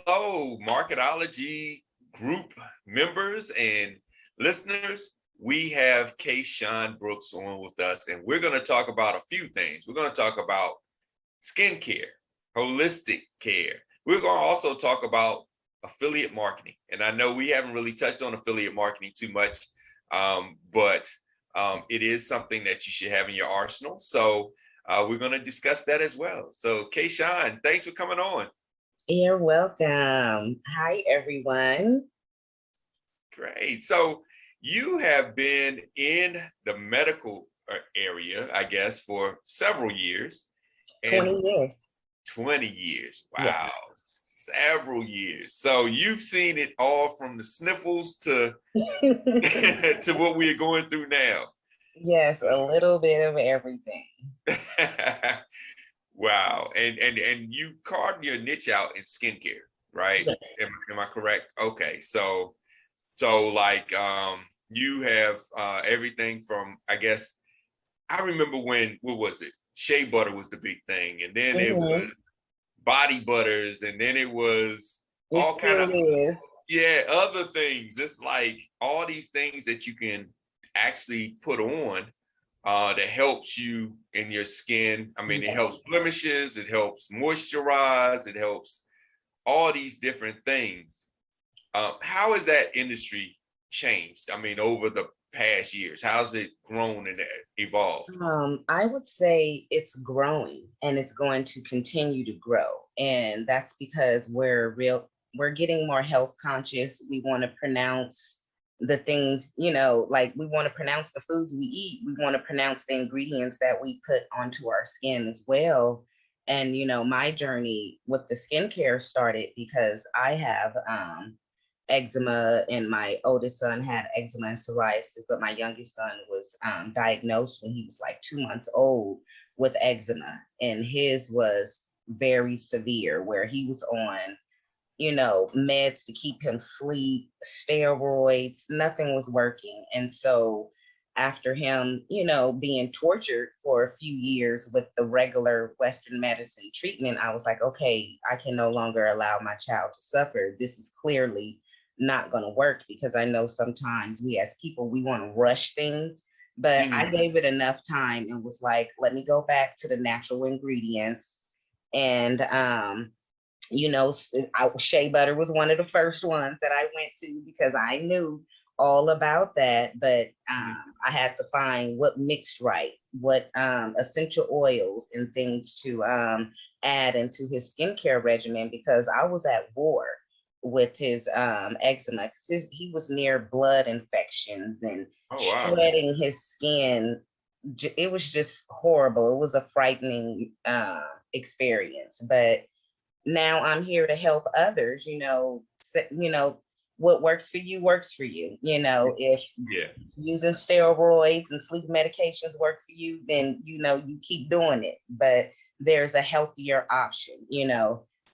Hello, Marketology group members and listeners. We have Kayshawn Brooks on with us, and we're going to talk about a few things. We're going to talk about skincare, holistic care. We're going to also talk about affiliate marketing. And I know we haven't really touched on affiliate marketing too much, but it is something that you should have in your arsenal. So we're going to discuss that as well. So Kayshawn, thanks for coming on. You're welcome. Hi, everyone. Great. So you have been in the medical area, I guess, for several years. 20 years. 20 years. Wow. Yeah. Several years. So you've seen it all from the sniffles to to what we are going through now. Yes, a little bit of everything. Wow. And you carved your niche out in skincare, right? Yes. Am I correct? Okay. So like you have everything from, I guess, I remember when, what was it? Shea Butter was the big thing. And then it was body butters. And then it was all kind of, other things. It's like all these things that you can actually put on that helps you in your skin. I mean, it helps blemishes, it helps moisturize, it helps all these different things. How has that industry changed? I mean, over the past years, how's it grown and evolved? I would say it's growing and it's going to continue to grow. And that's because we're getting more health conscious. We want to pronounce the things, like we want to pronounce the foods we eat. We want to pronounce the ingredients that we put onto our skin as well. And, my journey with the skincare started because I have eczema, and my oldest son had eczema and psoriasis, but my youngest son was diagnosed when he was like 2 months old with eczema. And his was very severe, where he was on meds to keep him asleep, steroids, nothing was working. And so after him, being tortured for a few years with the regular Western medicine treatment, I was like, okay, I can no longer allow my child to suffer. This is clearly not going to work, because I know sometimes we as people, we want to rush things, but I gave it enough time and was like, let me go back to the natural ingredients. And Shea Butter was one of the first ones that I went to because I knew all about that. But I had to find what mixed right, what essential oils and things to add into his skincare regimen, because I was at war with his eczema, because he was near blood infections and shredding his skin. It was just horrible. It was a frightening experience. But now I'm here to help others, what works for you works for you. If using steroids and sleep medications work for you, then, you keep doing it. But there's a healthier option,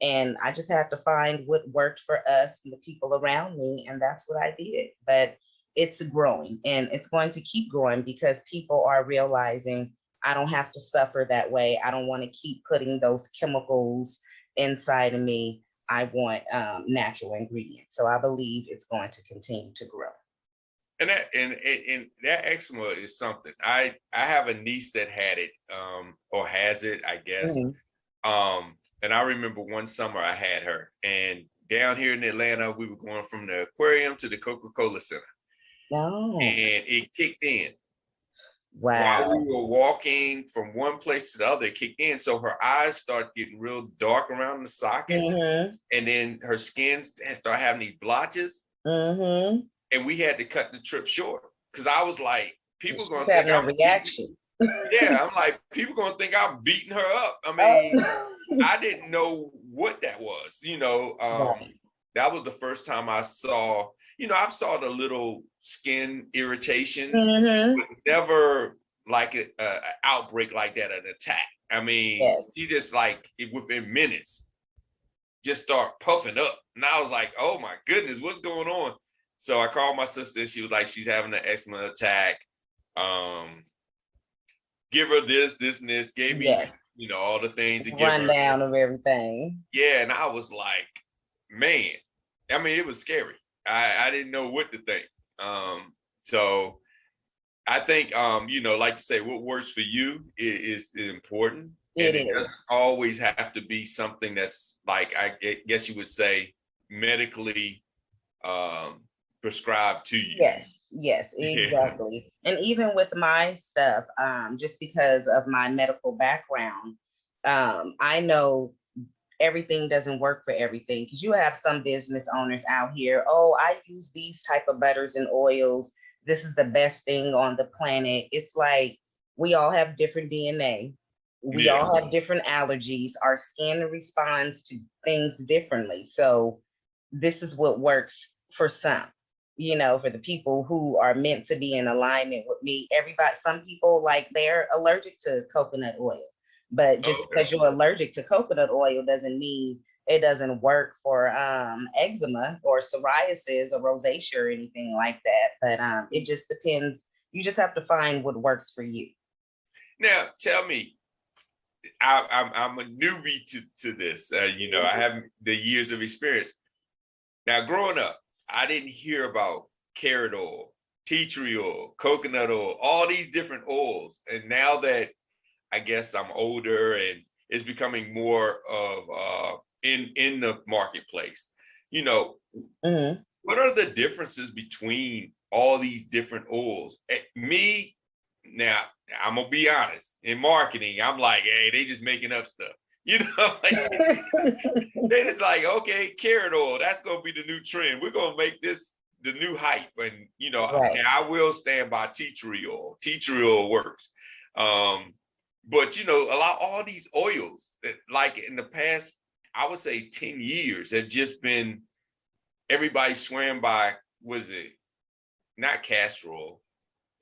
and I just have to find what worked for us and the people around me. And that's what I did. But it's growing, and it's going to keep growing, because people are realizing I don't have to suffer that way. I don't want to keep putting those chemicals inside of me. I want natural ingredients. So I believe it's going to continue to grow. And that eczema is something. I have a niece that had it, or has it, I guess. And I remember one summer I had her, and down here in Atlanta, we were going from the aquarium to the Coca-Cola Center. And it kicked in. Wow. While we were walking from one place to the other, it kicked in. So her eyes started getting real dark around the sockets. And then her skin started having these blotches. And we had to cut the trip short, because I was like, people going to think I'm a reaction. I'm like, people going to think I'm beating her up. I mean, I didn't know what that was. That was the first time I saw, I've saw the little skin irritations, but never like an outbreak like that, an attack. I mean, she just like, within minutes, just start puffing up. And I was like, oh my goodness, what's going on? So I called my sister, and she was like, she's having an eczema attack. Give her this, and this. Gave me, all the things to give her. Rundown of everything. Yeah, and I was like, man, I mean, it was scary. I didn't know what to think. So I think, like you say, what works for you is important. It And it is. doesn't always have to be something that's like, I guess you would say, medically prescribed to you. Yes, Yeah. exactly. And even with my stuff, just because of my medical background, I know everything doesn't work for everything, because you have some business owners out here, oh, I use these type of butters and oils, this is the best thing on the planet. It's like, we all have different DNA, we Yeah. all have different allergies, our skin responds to things differently. So this is what works for some, for the people who are meant to be in alignment with me. Everybody, some people, like, they're allergic to coconut oil, but just Okay. because you're allergic to coconut oil doesn't mean it doesn't work for eczema or psoriasis or rosacea or anything like that. But it just depends. You just have to find what works for you. Now, tell me, I'm a newbie to this. I have the years of experience. Now, growing up, I didn't hear about carrot oil, tea tree oil, coconut oil, all these different oils. And now that I guess I'm older and it's becoming more of in the marketplace, you know, Mhm. what are the differences between all these different oils? Me, now, I'm gonna be honest, in marketing, I'm like, hey, they just making up stuff. Like, they just like, okay, carrot oil, that's gonna be the new trend. We're gonna make this the new hype. And Right. now I will stand by tea tree oil. Tea tree oil works. But all these oils that, like, in the past, I would say 10 years, have just been everybody swearing by, was it not castor oil,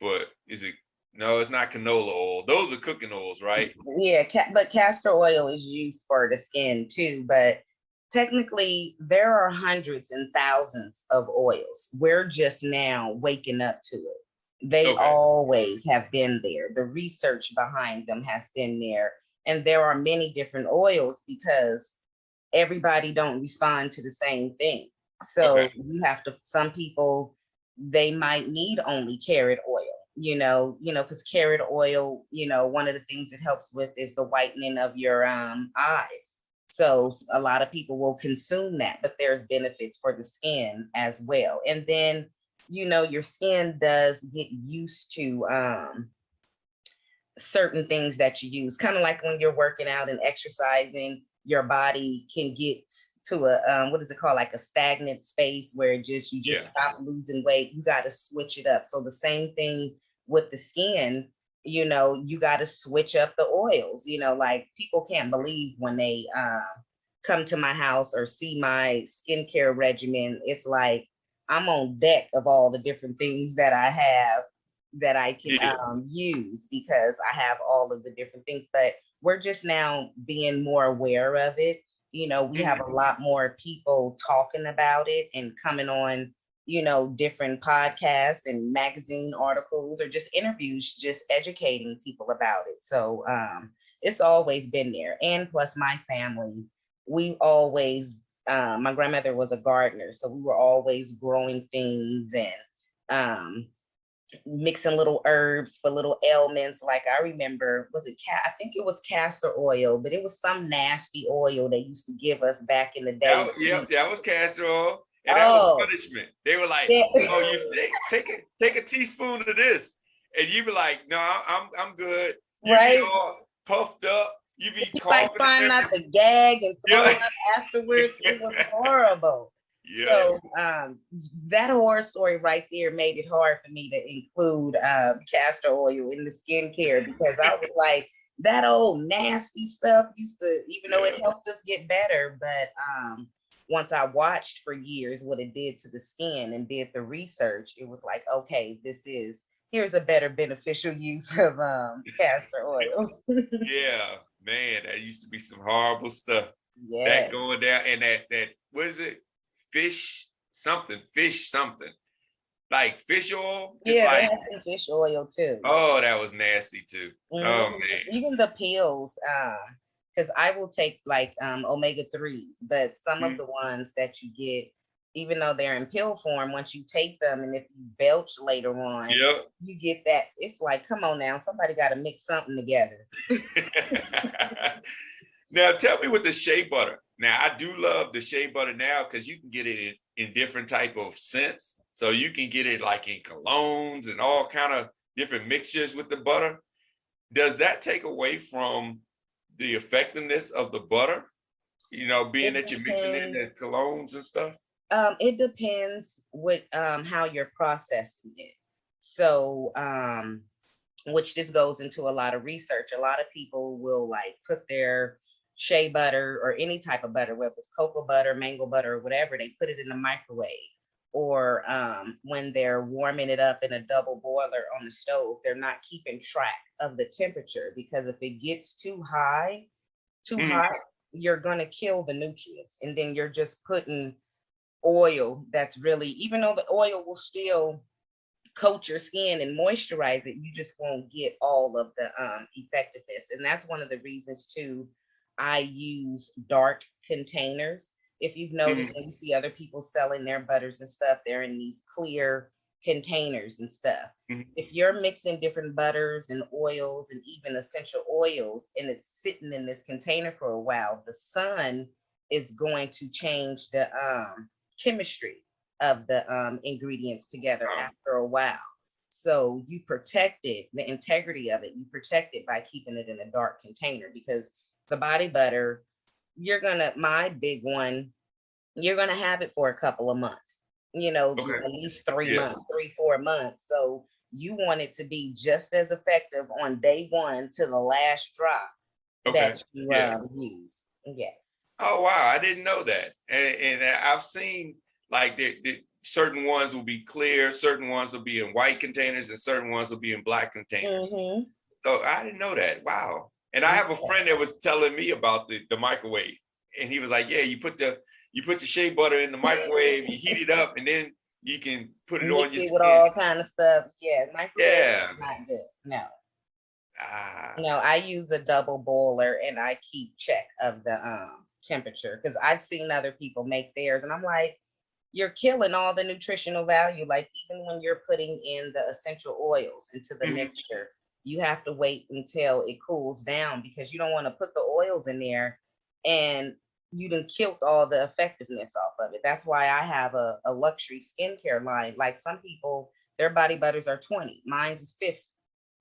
but is it, no, it's not canola oil. Those are cooking oils, right? Yeah, but castor oil is used for the skin too. But technically, there are hundreds and thousands of oils. We're just now waking up to it. They Okay. always have been there. The research behind them has been there. And there are many different oils because everybody don't respond to the same thing. Okay. So you have to, some people, they might need only carrot oil, because carrot oil, one of the things it helps with is the whitening of your eyes. So a lot of people will consume that, but there's benefits for the skin as well. And then, your skin does get used to certain things that you use, kind of like when you're working out and exercising, your body can get to a what is it called, like a stagnant space where you just Yeah. stop losing weight. You got to switch it up. So the same thing with the skin, you got to switch up the oils. Like, people can't believe when they come to my house or see my skincare regimen. It's like I'm on deck of all the different things that I have that I can Yeah. use, because I have all of the different things. But we're just now being more aware of it. We have a lot more people talking about it and coming on, different podcasts and magazine articles or just interviews, just educating people about it. So it's always been there. And plus, my family, we always, my grandmother was a gardener, so we were always growing things and mixing little herbs for little ailments. Like, I remember, I think it was castor oil, but it was some nasty oil they used to give us back in the day. That was castor oil, and that was Oh, punishment. They were like, yeah. "Oh, you take a teaspoon of this," and you be like, "No, I'm good." You be Right? all puffed up. You be Like, coughing trying and not to gag and throw everything. up afterwards. It was horrible. Yeah. So that horror story right there made it hard for me to include castor oil in the skincare, because I was like, that old nasty stuff used to, even though Yeah. it helped us get better, but once I watched for years what it did to the skin and did the research, it was like, okay, here's a better beneficial use of castor oil. Yeah, man, that used to be some horrible stuff. That Yeah. going down, and that what is it? Fish something. Like fish oil. It's Yeah, they like, have some fish oil too. oh, that was nasty too. Oh Mhm. man. Even the pills. because I will take like omega-3s, but some of Mm. the ones that you get, even though they're in pill form, once you take them and if you belch later on, Yep. you get that. It's like, come on now, somebody got to mix something together. Now tell me with the shea butter. Now I do love the shea butter now because you can get it in different type of scents. So you can get it like in colognes and all kind of different mixtures with the butter. Does that take away from the effectiveness of the butter? You know, being It that you're mixing in depends. the colognes and stuff. It depends what how you're processing it. So which this goes into a lot of research. A lot of people will like put their shea butter or any type of butter, whether it's cocoa butter, mango butter, or whatever, they put it in the microwave. Or when they're warming it up in a double boiler on the stove, they're not keeping track of the temperature because if it gets too Mm. hot, you're gonna kill the nutrients, and then you're just putting oil that's really, even though the oil will still coat your skin and moisturize it, you just won't get all of the effectiveness. And that's one of the reasons too I use dark containers. If you've noticed, Mm. when you see other people selling their butters and stuff, they're in these clear containers and stuff. Mm. If you're mixing different butters and oils and even essential oils and it's sitting in this container for a while, the sun is going to change the chemistry of the ingredients together Um, after a while. So you protect it, the integrity of it, you protect it by keeping it in a dark container because the body butter, my big one, you're gonna have it for a couple of months, okay. at least three Yeah. months, 4 months. So you want it to be just as effective on day one to the last drop Okay. that you Yeah. use. Yes. Oh wow, I didn't know that. And I've seen like the certain ones will be clear, certain ones will be in white containers, and certain ones will be in black containers. Mm-hmm. So I didn't know that. Wow. And I have a friend that was telling me about the microwave, and he was like, "Yeah, you put the shea butter in the microwave, you heat it up, and then you can put it on Mix your it with skin." all kind of stuff. Yeah, microwave is Yeah. not good. No. Ah. No, I use a double boiler and I keep check of the temperature because I've seen other people make theirs and I'm like, you're killing all the nutritional value. Like even when you're putting in the essential oils into the Mhm. mixture, you have to wait until it cools down because you don't want to put the oils in there and you done killed all the effectiveness off of it. That's why I have a luxury skincare line. Like some people, their body butters are 20, mine's is 50.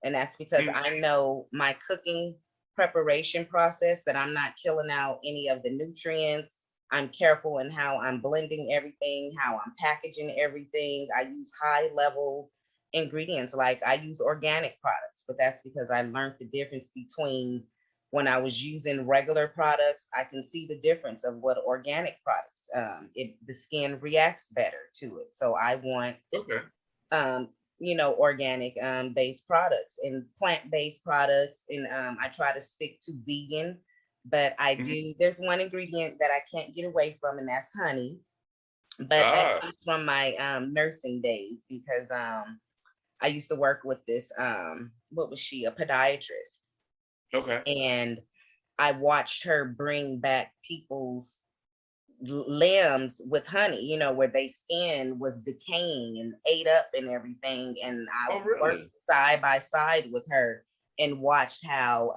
And that's because Mhm. I know my cooking preparation process that I'm not killing out any of the nutrients. I'm careful in how I'm blending everything, how I'm packaging everything. I use high level ingredients, like I use organic products, but that's because I learned the difference between when I was using regular products. I can see the difference of what organic products, the skin reacts better to it. So I want Okay. um, organic based products and plant based products. And I try to stick to vegan, but Mhm. there's one ingredient that I can't get away from, and that's honey. But that Ah. comes from my nursing days because I used to work with this, what was she, a podiatrist. Okay. And I watched her bring back people's limbs with honey, where they skin was decaying and ate up and everything. And I Oh worked really? side by side with her and watched how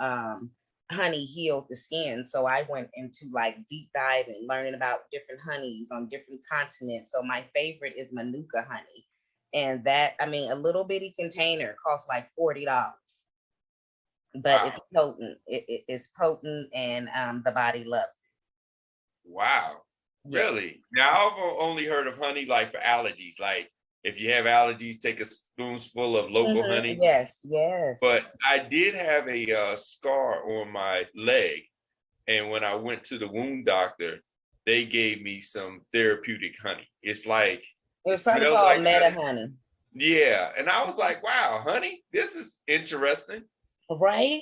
honey healed the skin. So I went into like deep dive and learning about different honeys on different continents. So my favorite is Manuka honey. And that, I mean, a little bitty container costs like $40, but it's Wow. potent. It is potent and the body loves Wow. it. Yeah. Really? Now I've only heard of honey like for allergies. Like if you have allergies, take a spoonful of local honey. Yes, yes. But I did have a scar on my leg, and when I went to the wound doctor, they gave me some therapeutic honey. It's like It it was probably smells called like Meta honey. Honey, Yeah, and I was like, wow, honey, this is interesting. right?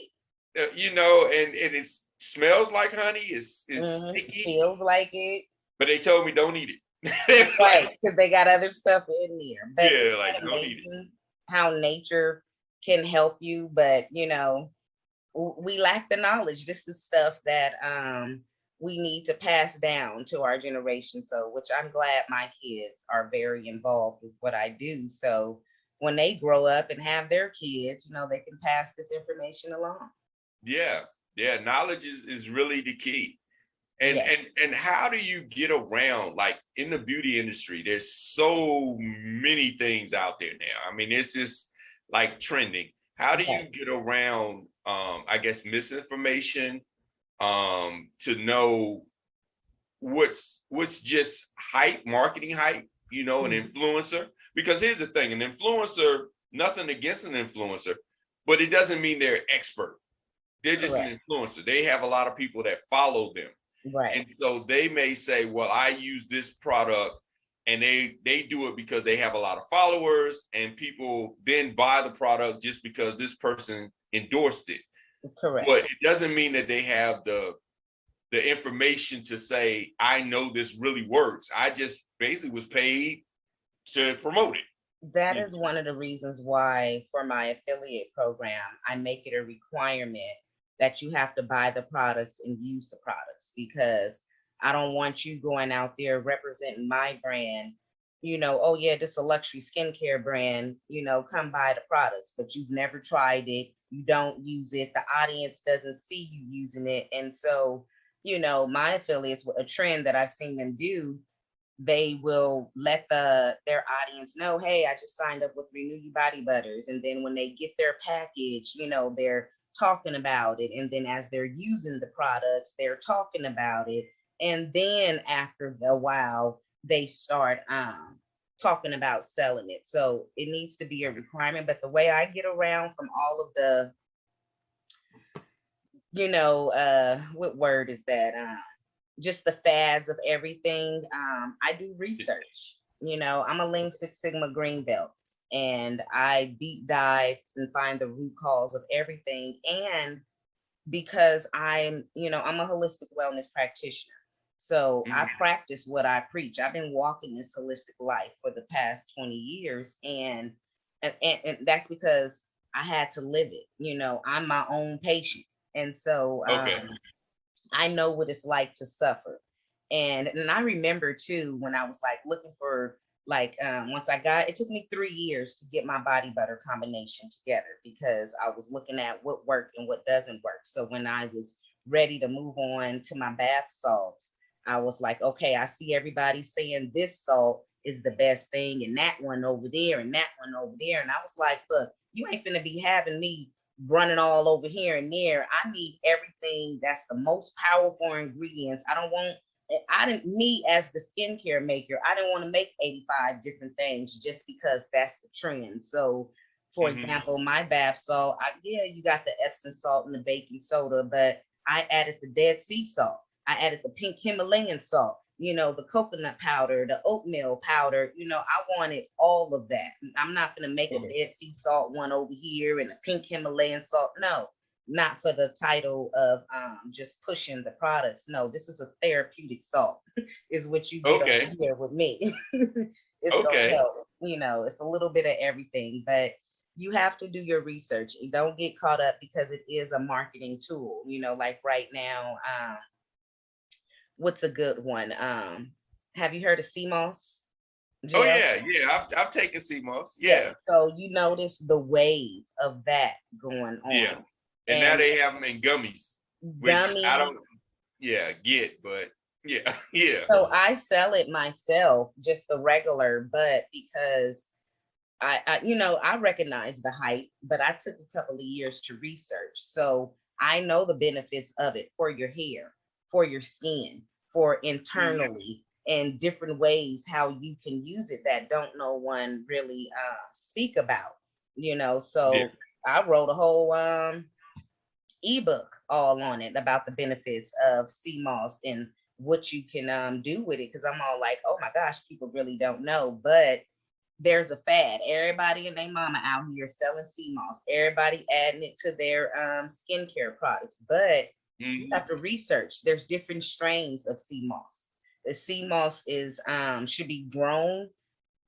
And it smells like honey. It's sticky, Feels like it, but they told me don't eat it. They were right? like, Because they got other stuff in there. But yeah, isn't like that don't eat it. amazing how nature can help you? But we lack the knowledge. This is stuff that we need to pass down to our generation. So, which I'm glad my kids are very involved with what I do. So when they grow up and have their kids, they can pass this information along. Yeah, yeah. Knowledge is really the key. And Yes. and how do you get around, like in the beauty industry? There's so many things out there now. I mean, it's just like trending. How do Yes. you get around, I guess, misinformation, to know what's just hype, marketing hype, an Mhm. influencer? Because here's the thing, an influencer, nothing against an influencer, but it doesn't mean they're expert. They're just an Correct. influencer. They have a lot of people that follow them. Right. And so they may say, well, I use this product, and they do it because they have a lot of followers, and people then buy the product just because this person endorsed it. Correct. But it doesn't mean that they have the information to say, I know this really works. I just basically was paid to promote it. That is one of the reasons why for my affiliate program, I make it a requirement that you have to buy the products and use the products, because I don't want you going out there representing my brand, oh yeah, this is a luxury skincare brand, come buy the products, but you've never tried it, you don't use it, the audience doesn't see you using it. And so, my affiliates, a trend that I've seen them do, they will let their audience know, hey, I just signed up with Renew You Body Butters. And then when they get their package, they're talking about it. And then as they're using the products, they're talking about it. And then after a while, they start talking about selling it. So it needs to be a requirement. But the way I get around from all of the, what word is that? Just the fads of everything. I do research. I'm a Lean Six Sigma green belt, and I deep dive and find the root cause of everything. And because I'm a holistic wellness practitioner. So I Mhm. practice what I preach. I've been walking this holistic life for the past 20 years. And that's because I had to live it. I'm my own patient. And so Okay. I know what it's like to suffer. And I remember too when I was like looking for once I got, it took me 3 years to get my body butter combination together, because I was looking at what worked and what doesn't work. So when I was ready to move on to my bath salts, I was like, okay, I see everybody saying this salt is the best thing, and that one over there, and that one over there. And I was like, look, you ain't finna be having me running all over here and there. I need everything that's the most powerful ingredients. I didn't, me as the skincare maker, I didn't want to make 85 different things just because that's the trend. So, for Hmm. example, my bath salt, yeah, you got the Epsom salt and the baking soda, but I added the Dead Sea salt. I added the pink Himalayan salt, the coconut powder, the oatmeal powder. I wanted all of that. I'm not going to make a Okay. Dead Sea salt one over here and a pink Himalayan salt. No, not for the title of just pushing the products. No, this is a therapeutic salt, is what you get over Okay. here with me. It's going to Okay. help. It's a little bit of everything, but you have to do your research. Don't get caught up because it is a marketing tool. Like right now, what's a good one? Have you heard of CMOS Oh gel? yeah, yeah. I've taken CMOS. Yes. Yeah, So you notice the wave of that going yeah. on. And now And they have them in gummies, which I gummies. don't, yeah, get, but yeah, yeah. So I sell it myself, just the regular, but because I recognize the hype, but I took a couple of years to research. So I know the benefits of it for your hair, for your skin, for Mhm. internally, and different ways how you can use it that don't no one really speak about, Yeah. So I wrote a whole ebook all on it about the benefits of CMOS and what you can do with it. Because I'm all like, oh my gosh, people really don't know, but there's a fad. Everybody and their mama out here selling CMOS. Everybody adding it to their skincare products. But you Mhm. have to research. There's different strains of CMOS. The CMOS is should be grown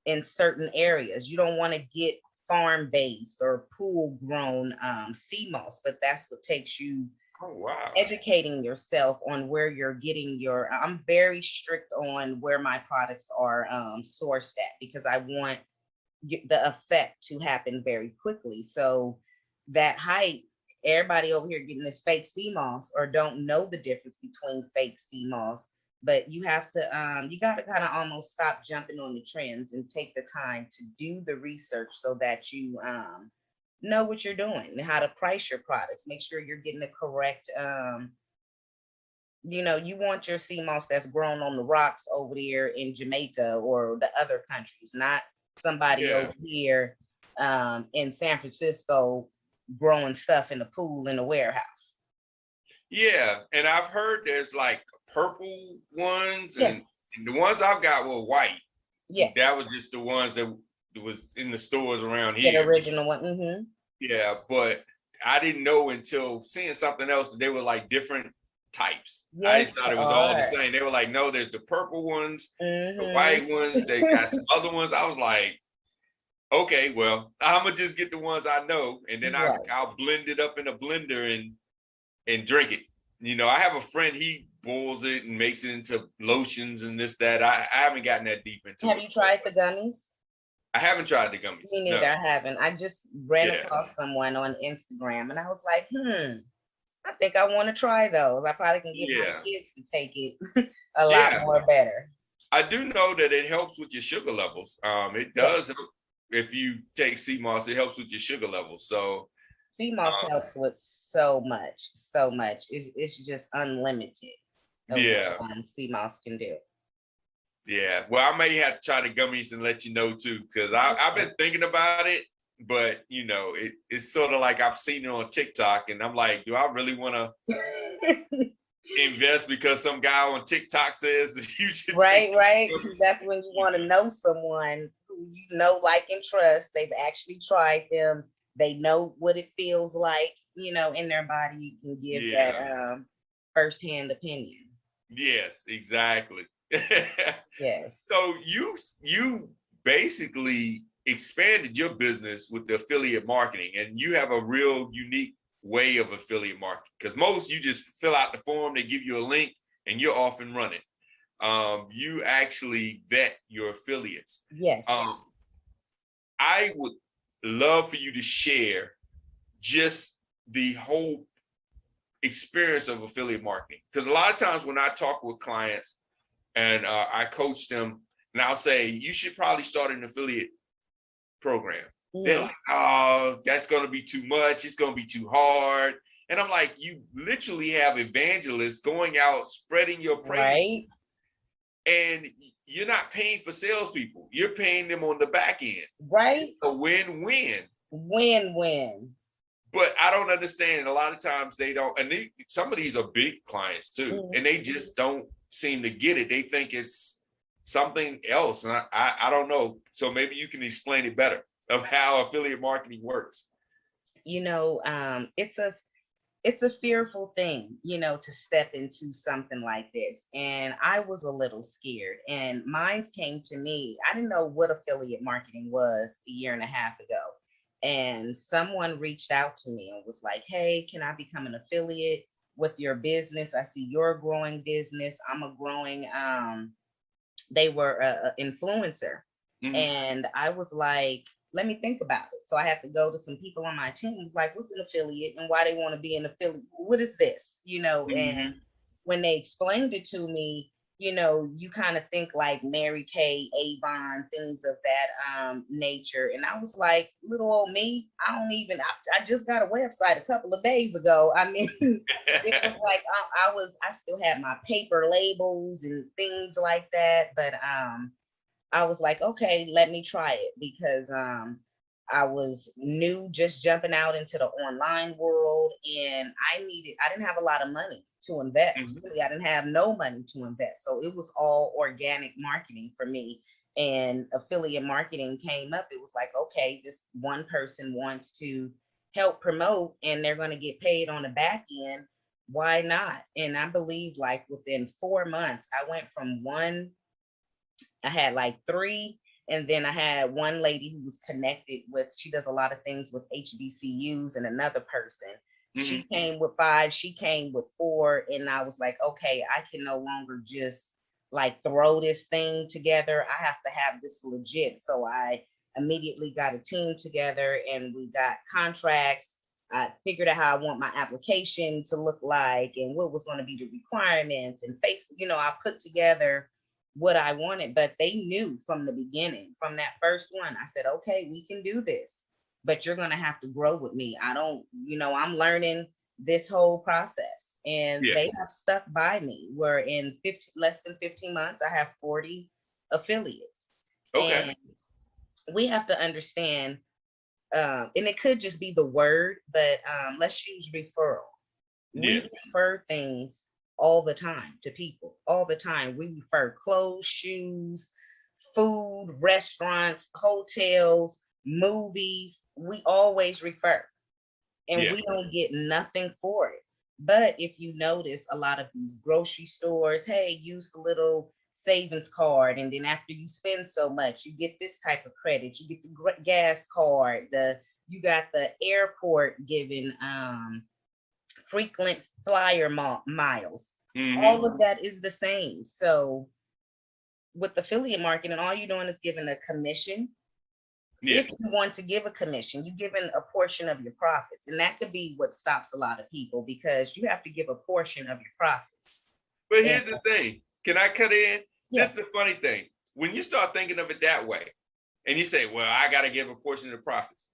in certain areas. You don't want to get farm-based or pool-grown sea moss, but that's what takes you Oh wow. educating yourself on where you're getting your. I'm very strict on where my products are sourced at because I want the effect to happen very quickly. So that hype, everybody over here getting this fake sea moss or don't know the difference between fake sea moss. But you got to kind of almost stop jumping on the trends and take the time to do the research so that you know what you're doing and how to price your products. Make sure you're getting the correct you want your sea moss that's grown on the rocks over there in Jamaica or the other countries, not somebody Yeah. over here in San Francisco growing stuff in the pool in the warehouse. Yeah. And I've heard there's like purple ones, Yes. and the ones I've got were white. Yes. That was just the ones that was in the stores around The here. original one. Mm-hmm. Yeah, but I didn't know until seeing something else that they were like different types. I Yes, just thought they it was all the are. same. They were like, no, there's the purple ones, the Mm-hmm. white ones, they got some other ones. I was like, okay, well, I'm gonna just get the ones I know, and then Right. I'll blend it up in a blender and drink it. I have a friend, he boils it and makes it into lotions and this, that. I haven't gotten that deep into Have it. you tried the gummies? I haven't tried the gummies. Me No. neither. I haven't. I just ran Yeah. across someone on Instagram and I was like, I think I want to try those. I probably can get my Yeah. kids to take it a lot Yeah. more better. I do know that it helps with your sugar levels. It Yes. does help if you take sea moss. It helps with your sugar levels. So Sea moss helps with so much, so much. It's just unlimited of yeah, what sea moss can do. yeah. Well, I may have to try the gummies and let you know too, because I've been thinking about it, but it's sort of like I've seen it on TikTok, and I'm like, do I really want to invest because some guy on TikTok says that you should right. gummies? That's when you want to know someone who you know, like, and trust. They've actually tried them. They know what it feels like, in their body. You can give that Yeah. firsthand opinion. Yes, exactly. Yes. So you basically expanded your business with the affiliate marketing, and you have a real unique way of affiliate marketing, because most you just fill out the form, they give you a link, and you're off and running. You actually vet your affiliates. Yes. I would love for you to share just the whole experience of affiliate marketing, because a lot of times when I talk with clients and I coach them, and I'll say, you should probably start an affiliate program. Mm-hmm. They're like, oh, that's going to be too much. It's going to be too hard. And I'm like, you literally have evangelists going out spreading your praise. Right. And you're not paying for salespeople. You're paying them on the back end. Right. It's a win-win. Win-win. But I don't understand. A lot of times they don't. And some of these are big clients too. Mm-hmm. And they just don't seem to get it. They think it's something else. And I don't know. So maybe you can explain it better of how affiliate marketing works. It's a fearful thing, to step into something like this. And I was a little scared, and mine came to me. I didn't know what affiliate marketing was a year and a half ago. And someone reached out to me and was like, hey, can I become an affiliate with your business? I see you're a growing business. I'm a growing, they were an influencer. Mm-hmm. And I was like, let me think about it. So I had to go to some people on my team who's like, what's an affiliate and why they want to be an affiliate? What is this? Mm-hmm. And when they explained it to me, you kind of think like Mary Kay, Avon, things of that nature. And I was like, little old me, I just got a website a couple of days ago. I mean, it was like, I still had my paper labels and things like that. But I was like, okay, let me try it, because I was new, just jumping out into the online world, and I didn't have a lot of money to invest. Mm-hmm. Really, I didn't have no money to invest. So it was all organic marketing for me. And affiliate marketing came up. It was like, okay, this one person wants to help promote and they're going to get paid on the back end. Why not? And I believe like within 4 months, I went from I had like 3 And then I had one lady who was connected with, she does a lot of things with HBCUs, and another person. Hmm. She came with 5, she came with 4. And I was like, okay, I can no longer just like throw this thing together. I have to have this legit. So I immediately got a team together and we got contracts. I figured out how I want my application to look like and what was going to be the requirements and Facebook. I put together what I wanted, but they knew from the beginning, from that first one. I said, okay, we can do this, but you're going to have to grow with me. I don't, I'm learning this whole process, and Yeah. they have stuck by me. Where in less than 15 months, I have 40 affiliates. Okay. And we have to understand, and it could just be the word, but let's use referral. Yeah. We refer things all the time to people, all the time. We refer clothes, shoes, food, restaurants, hotels, movies. We always refer, and Yeah. we don't get nothing for it. But if you notice, a lot of these grocery stores, hey, use the little savings card, and then after you spend so much, you get this type of credit. You get the gas card. You got the airport giving frequent flyer miles. Hmm. All of that is the same. So with affiliate marketing, all you're doing is giving a commission. Yeah. If you want to give a commission, you're giving a portion of your profits. And that could be what stops a lot of people, because you have to give a portion of your profits. But And here's the thing. Can I cut in? This is yes, the funny thing. When you start thinking of it that way, and you say, well, I got to give a portion of the profits.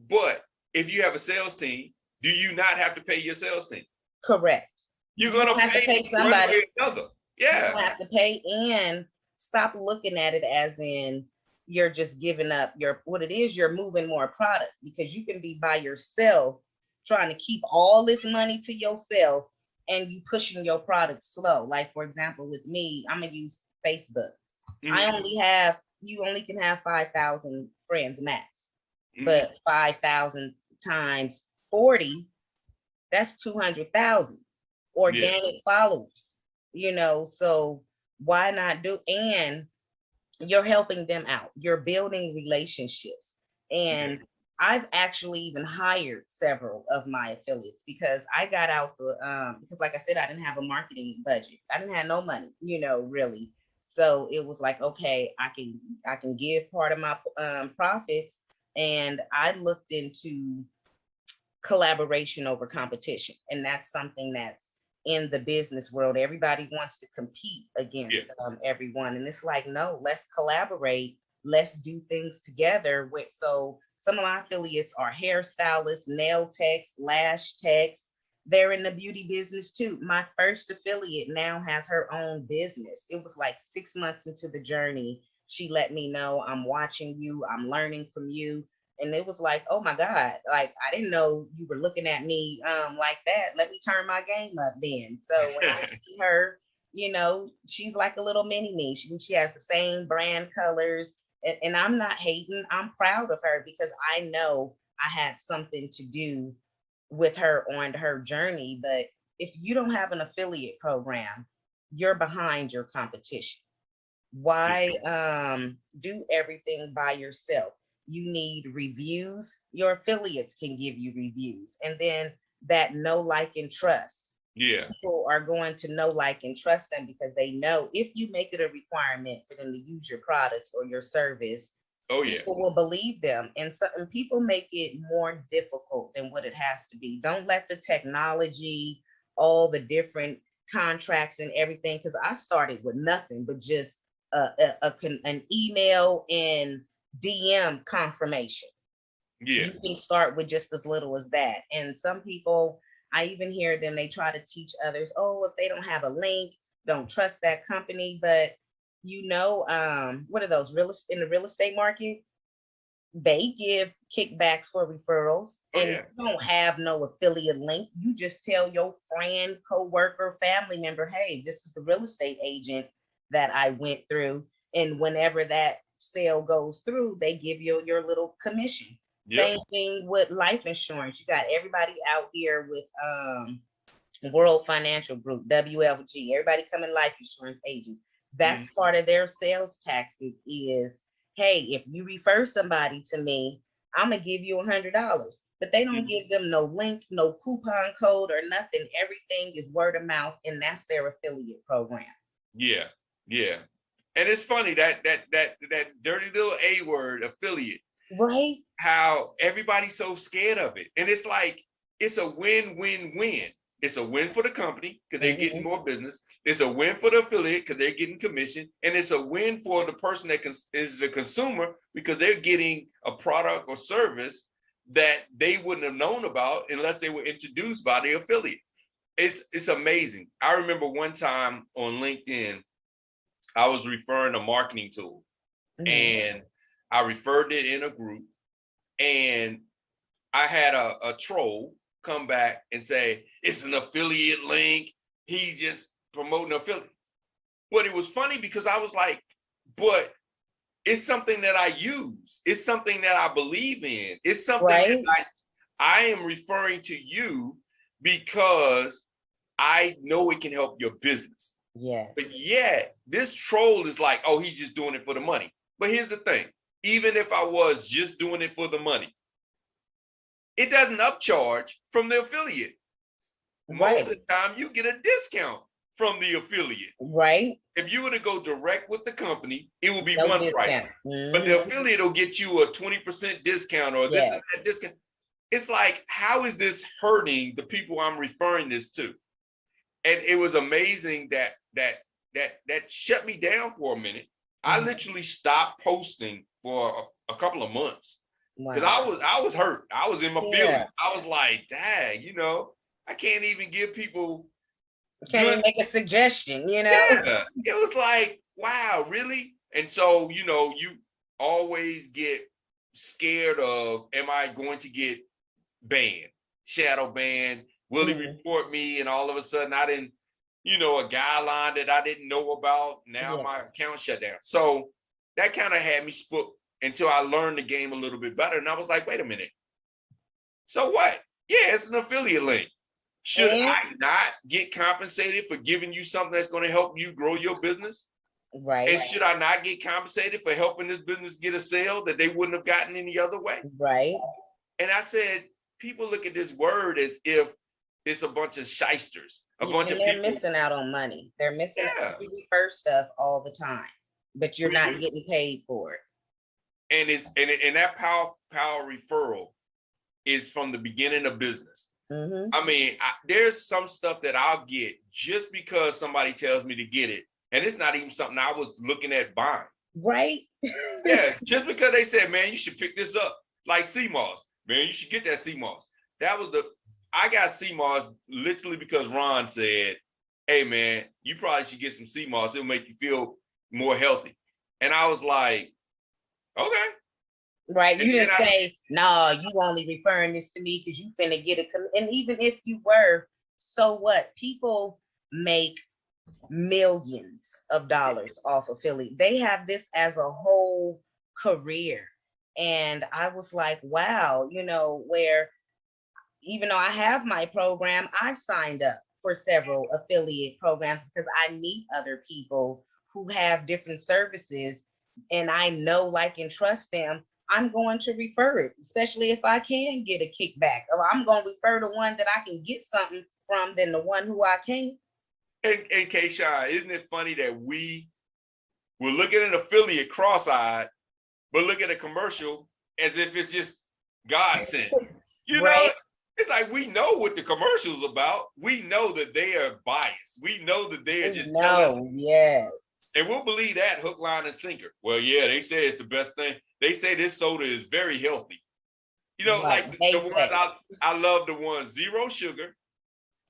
But if you have a sales team, do you not have to pay your sales team? correct. You're You're going gonna to have to pay pay one somebody. way or another. You're Yeah. gonna have to pay, and stop looking at it as in you're just giving up your what it is. You're moving more product, because you can be by yourself trying to keep all this money to yourself, and you pushing your product slow. Like, for example, with me, I'm gonna use Facebook. I Mm-hmm. only have You only can have 5,000 friends max, Mm-hmm. but 5,000 times 40, that's 200,000 Yeah. organic followers. So why not do? And you're helping them out. You're building relationships. Yeah. And I've actually even hired several of my affiliates, because I got out because, like I said, I didn't have a marketing budget. I didn't have no money, really. So it was like, okay, I can give part of my profits. And I looked into collaboration over competition. And that's something that's in the business world. Everybody wants to compete Yeah. against everyone. And it's like, no, let's collaborate. Let's do things together. So some of my affiliates are hairstylists, nail techs, lash techs. They're in the beauty business too. My first affiliate now has her own business. It was like 6 months into the journey. She let me know, I'm watching you, I'm learning from you. And it was like, oh my God, like I didn't know you were looking at me like that. Let me turn my game up then. So when I see her, she's like a little mini me. She has the same brand colors. And I'm not hating. I'm proud of her, because I know I had something to do with her on her journey. But if you don't have an affiliate program, you're behind your competition. Why do everything by yourself? You need reviews. Your affiliates can give you reviews. And then that know, like, and trust. Yeah. People are going to know, like, and trust them, because they know if you make it a requirement for them to use your products or your service, Oh yeah. people will believe them. And some people make it more difficult than what it has to be. Don't let the technology, all the different contracts and everything, because I started with nothing but just an email and DM confirmation. Yeah. You can start with just as little as that. And some people, I even hear them, they try to teach others, oh, if they don't have a link, don't trust that company. But what are those in the real estate market? They give kickbacks for referrals, Oh and yeah. you don't have no affiliate link. You just tell your friend, co-worker, family member, hey, this is the real estate agent that I went through. And whenever that sale goes through, they give you your little commission. Yep. Same thing with life insurance. You got everybody out here with World Financial Group, WFG, everybody coming life insurance agent. That's Mm-hmm. part of their sales tactic is, hey, if you refer somebody to me, I'm gonna give you $100. But they don't give them no link, no coupon code or nothing. Everything is word of mouth, and that's their affiliate program. Yeah, yeah. And it's funny that dirty little A word, affiliate. Right. How everybody's so scared of it. And it's like, it's a win-win-win. It's a win for the company because they're getting more business. It's a win for the affiliate because they're getting commission. And it's a win for the person that is a consumer because they're getting a product or service that they wouldn't have known about unless they were introduced by the affiliate. It's amazing. I remember one time on LinkedIn, I was referring a marketing tool, and I referred it in a group, and I had a troll come back and say, it's an affiliate link. He's just promoting affiliate. But it was funny because I was like, but it's something that I use. It's something that I believe in. It's something that I am referring to you because I know it can help your business. Yeah. But yet this troll is like, oh, he's just doing it for the money. But here's the thing. Even if I was just doing it for the money, it doesn't upcharge from the affiliate. Most of the time you get a discount from the affiliate. Right. If you were to go direct with the company, it will be one discount. price. But the affiliate will get you a 20% discount or this and that discount. It's like, how is this hurting the people I'm referring this to? And it was amazing that shut me down for a minute. I literally stopped posting for a couple of months because I was hurt. I was in my feelings. I was like, dang, I can't even give people. Can't even make a suggestion, Yeah, it was like, wow, really? And so, you always get scared of, am I going to get banned, shadow banned? Will he report me? And all of a sudden I didn't, a guideline that I didn't know about. Now my account shut down. So that kind of had me spooked until I learned the game a little bit better. And I was like, wait a minute. So what? Yeah, it's an affiliate link. Should I not get compensated for giving you something that's going to help you grow your business? Right. And should I not get compensated for helping this business get a sale that they wouldn't have gotten any other way? Right. And I said, people look at this word as if it's a bunch of shysters, a bunch of people. They're missing out on money. They're missing out. You refer stuff all the time, but you're not getting paid for it. And that power referral is from the beginning of business. I mean, there's some stuff that I'll get just because somebody tells me to get it. And it's not even something I was looking at buying. Right. Yeah, just because they said, man, you should pick this up. Like CMOS. Man, you should get that CMOS. I got CMOS literally because Ron said, hey, man, you probably should get some CMOS. It'll make you feel more healthy. And I was like, okay. Right. You didn't say, no, you only referring this to me because you finna get it. And even if you were, so what? People make millions of dollars off affiliate. They have this as a whole career. And I was like, wow, where even though I have my program, I've signed up for several affiliate programs because I meet other people who have different services and I know, like, and trust them. I'm going to refer it, especially if I can get a kickback. Or I'm going to refer the one that I can get something from than the one who I can't. And Keisha, isn't it funny that we will look at an affiliate cross-eyed, but look at a commercial as if it's just God sent? Right. It's like we know what the commercial's about. We know that they are biased. We know that they are just yes. And we'll believe that hook, line, and sinker. Well, yeah, they say it's the best thing. They say this soda is very healthy. Like the one I love the one, zero sugar.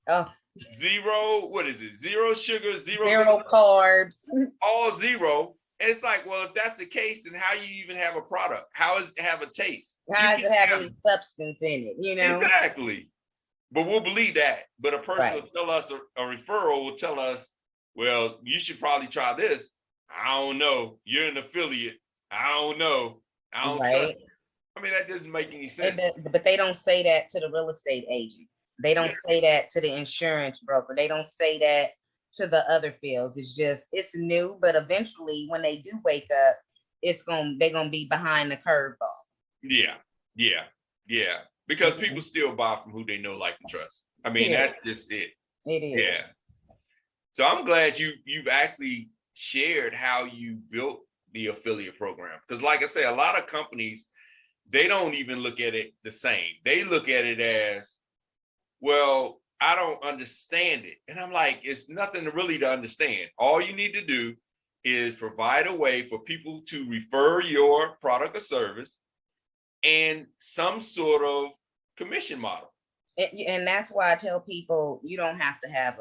Oh. Zero, what is it? Zero sugar, zero carbs. All zero. And it's like, well, if that's the case, then how you even have a product? How does it have a taste? How does it have any substance in it, Exactly. But we'll believe that. But a person will tell us, a referral will tell us, well, you should probably try this. I don't know. You're an affiliate. I don't know. I don't trust you. I mean, that doesn't make any sense. But they don't say that to the real estate agent. They don't say that to the insurance broker. They don't say that to the other fields. It's just, it's new, but eventually when they do wake up, they're gonna be behind the curveball. Yeah, yeah, yeah. Because people still buy from who they know, like, and trust. I mean, that's just it. It is. Yeah. So I'm glad you've actually shared how you built the affiliate program. Because like I said, a lot of companies, they don't even look at it the same. They look at it as, well, I don't understand it. And I'm like, it's nothing really to understand. All you need to do is provide a way for people to refer your product or service and some sort of commission model. And that's why I tell people you don't have to have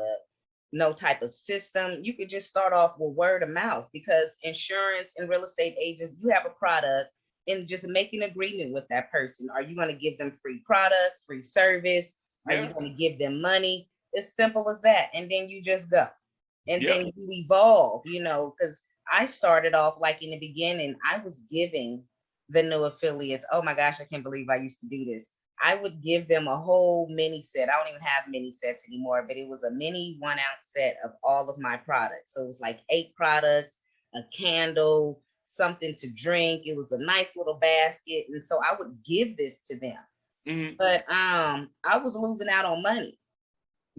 no type of system. You could just start off with word of mouth, because insurance and real estate agents, you have a product and just make an agreement with that person. Are you going to give them free product, free service? Are you going to give them money? It's simple as that. And then you just go. And then you evolve, because I started off like in the beginning, I was giving the new affiliates, oh my gosh, I can't believe I used to do this. I would give them a whole mini set. I don't even have mini sets anymore, but it was a mini 1 ounce set of all of my products. So it was like 8 products, a candle, something to drink. It was a nice little basket. And so I would give this to them. Mm-hmm. But I was losing out on money,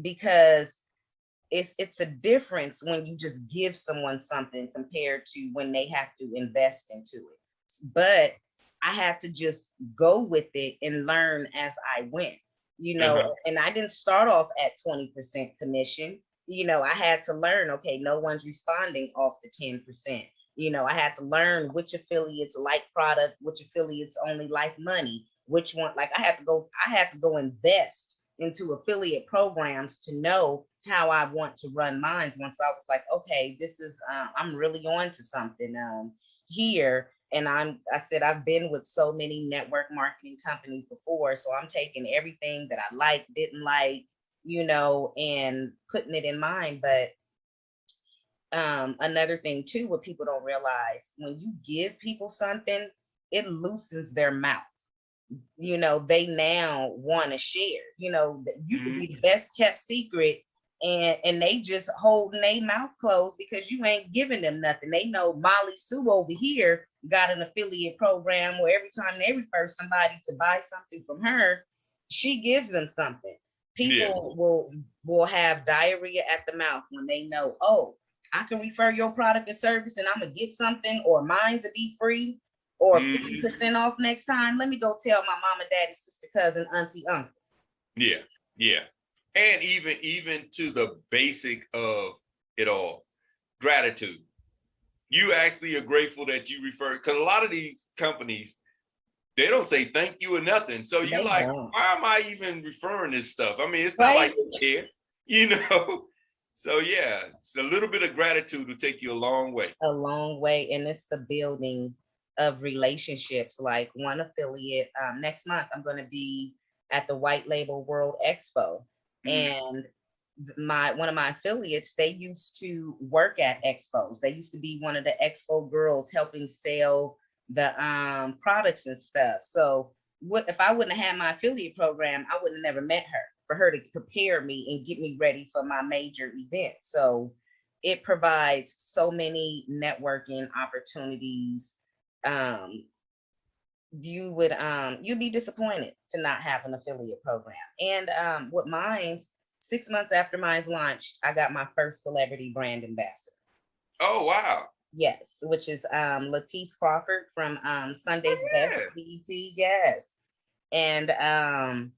because it's a difference when you just give someone something compared to when they have to invest into it. But I had to just go with it and learn as I went, and I didn't start off at 20% commission. I had to learn, okay, no one's responding off the 10%. I had to learn which affiliates like product, which affiliates only like money, which one, like I had to go invest into affiliate programs to know how I want to run mine. Once I was like, okay, this is, I'm really on to something here. And I said, I've been with so many network marketing companies before. So I'm taking everything that I liked, didn't like, and putting it in mine. But another thing too, what people don't realize, when you give people something, it loosens their mouth. They now want to share, you could be the best kept secret, and they just holding their mouth closed because you ain't giving them nothing. They know Molly Sue over here got an affiliate program where every time they refer somebody to buy something from her, she gives them something. People will have diarrhea at the mouth when they know, oh, I can refer your product or service and I'm gonna get something, or mine's to be free, or 50% off next time. Let me go tell my mama, daddy, sister, cousin, auntie, uncle. Yeah, yeah. And even to the basic of it all, gratitude. You actually are grateful that you refer, because a lot of these companies, they don't say thank you or nothing. So you're like, why am I even referring this stuff? I mean, it's not like they care, So yeah, it's a little bit of gratitude will take you a long way. A long way. And it's the building of relationships. Like one affiliate, next month, I'm going to be at the White Label World Expo. And one of my affiliates, they used to work at expos. They used to be one of the expo girls helping sell the products and stuff. So if I wouldn't have had my affiliate program, I would have never met her, for her to prepare me and get me ready for my major event. So it provides so many networking opportunities. You'd be disappointed to not have an affiliate program. And with mine's, 6 months after mine's launched, I got my first celebrity brand ambassador. Oh, wow. Yes, which is Latisse Crawford from Sunday's Best BET. Yes. And I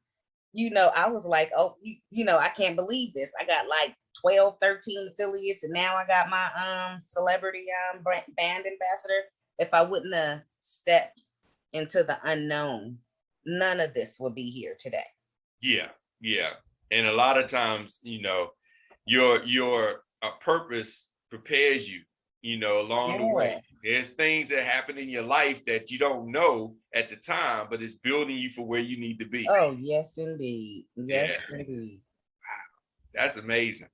was like, oh, I can't believe this. I got like 12, 13 affiliates, and now I got my celebrity band ambassador. If I wouldn't have stepped into the unknown, none of this would be here today. Yeah. And a lot of times, your purpose prepares you, along the way. There's things that happen in your life that you don't know at the time, but it's building you for where you need to be. Oh, yes, indeed. Yes, indeed. Wow. That's amazing.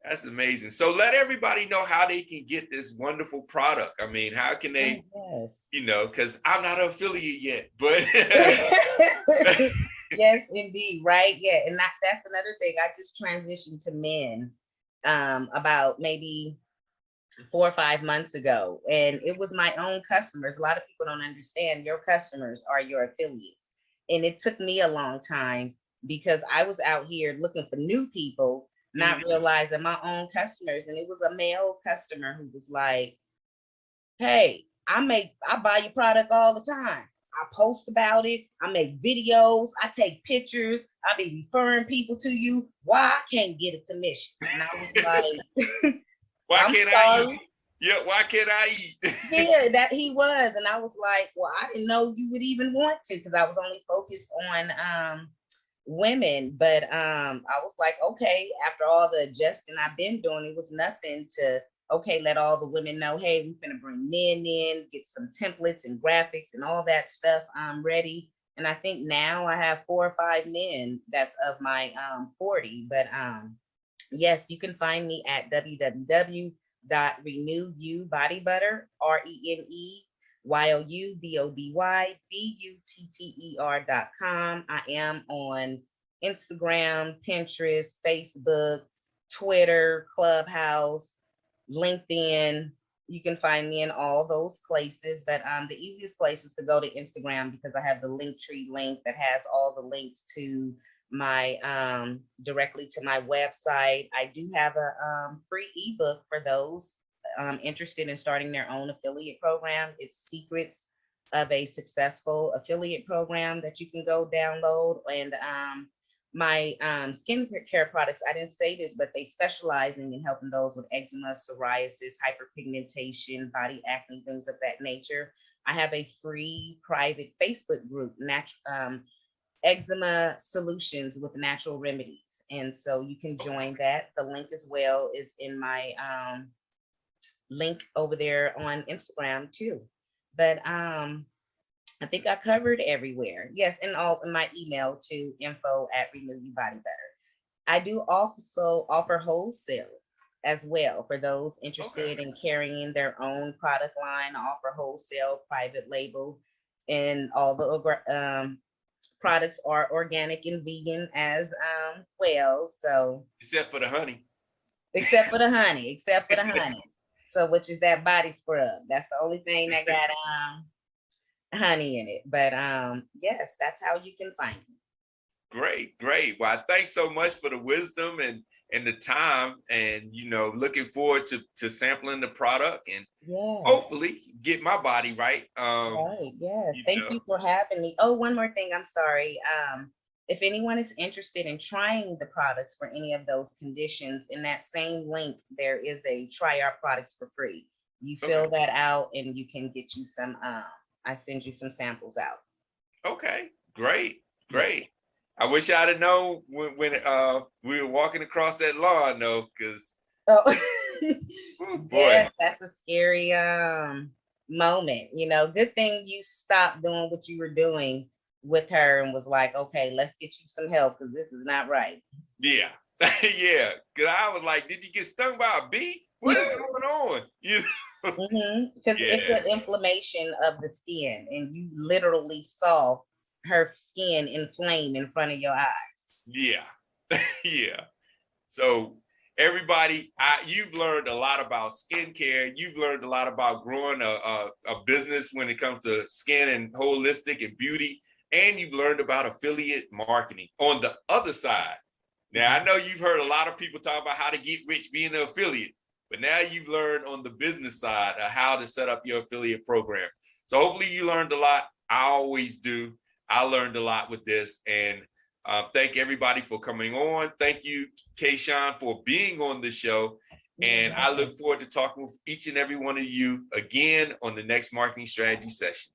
That's amazing. So let everybody know how they can get this wonderful product. I mean, how can they, because I'm not an affiliate yet, but. Yes, indeed. Right. Yeah. And that's another thing. I just transitioned to men about maybe 4 or 5 months ago, and it was my own customers. A lot of people don't understand your customers are your affiliates. And it took me a long time because I was out here looking for new people, not Mhm. realizing my own customers. And it was a male customer who was like, hey, I buy your product all the time. I post about it. I make videos. I take pictures. I be referring people to you. Why I can't get a commission? And I was like, Why I'm can't I eat? sorry. Yeah, why can't I eat? Yeah, that he was. And I was like, well, I didn't know you would even want to because I was only focused on women. But I was like, okay, after all the adjusting I've been doing, it was nothing to okay, let all the women know, hey, we're gonna bring men in, get some templates and graphics and all that stuff ready. And I think now I have 4 or 5 men that's of my 40. But yes, you can find me at www.renewubodybutter, RenewYouBodyButter.com. I am on Instagram, Pinterest, Facebook, Twitter, Clubhouse, LinkedIn. You can find me in all those places, but the easiest place is to go to Instagram because I have the Linktree link that has all the links to my directly to my website. I do have a free ebook for those interested in starting their own affiliate program. It's Secrets of a Successful Affiliate Program that you can go download. And my skincare products, I didn't say this, but they specialize in helping those with eczema, psoriasis, hyperpigmentation, body acne, things of that nature. I have a free private Facebook group, Eczema Solutions with Natural Remedies. And so you can join that. The link as well is in my link over there on Instagram too. But I think I covered everywhere. Yes, and all in my email to info@RenewYouBodyButter. I do also offer wholesale as well for those Okay. interested in carrying their own product line. I offer wholesale, private label, and all the products are organic and vegan as well. So Except for the honey. except for the honey. So which is that body scrub. That's the only thing that got honey in it. But yes, that's how you can find me. Great, great. Well, thanks so much for the wisdom and the time, and looking forward to sampling the product and Yes. hopefully get my body right. Right. Yes. You Thank know, you for having me. Oh, one more thing. I'm sorry. If anyone is interested in trying the products for any of those conditions, in that same link, there is a try our products for free. You okay, fill that out and you can get you some, I send you some samples out. okay, great, Yeah. great. I wish I'd have known when we were walking across that lawn, though, because Oh, oh boy, yes, that's a scary moment. Good thing you stopped doing what you were doing with her and was like, okay, let's get you some help because this is not right. yeah, yeah. Because I was like, did you get stung by a bee? What is going on? Because it's Yeah, an inflammation of the skin, and you literally saw her skin inflame in front of your eyes. yeah, yeah. So everybody, you've learned a lot about skincare. You've learned a lot about growing a business when it comes to skin and holistic and beauty. And you've learned about affiliate marketing on the other side. Now, I know you've heard a lot of people talk about how to get rich being an affiliate, but now you've learned on the business side of how to set up your affiliate program. So hopefully you learned a lot. I always do. I learned a lot with this. And thank everybody for coming on. Thank you, Kayshawn, for being on the show. And I look forward to talking with each and every one of you again on the next marketing strategy session.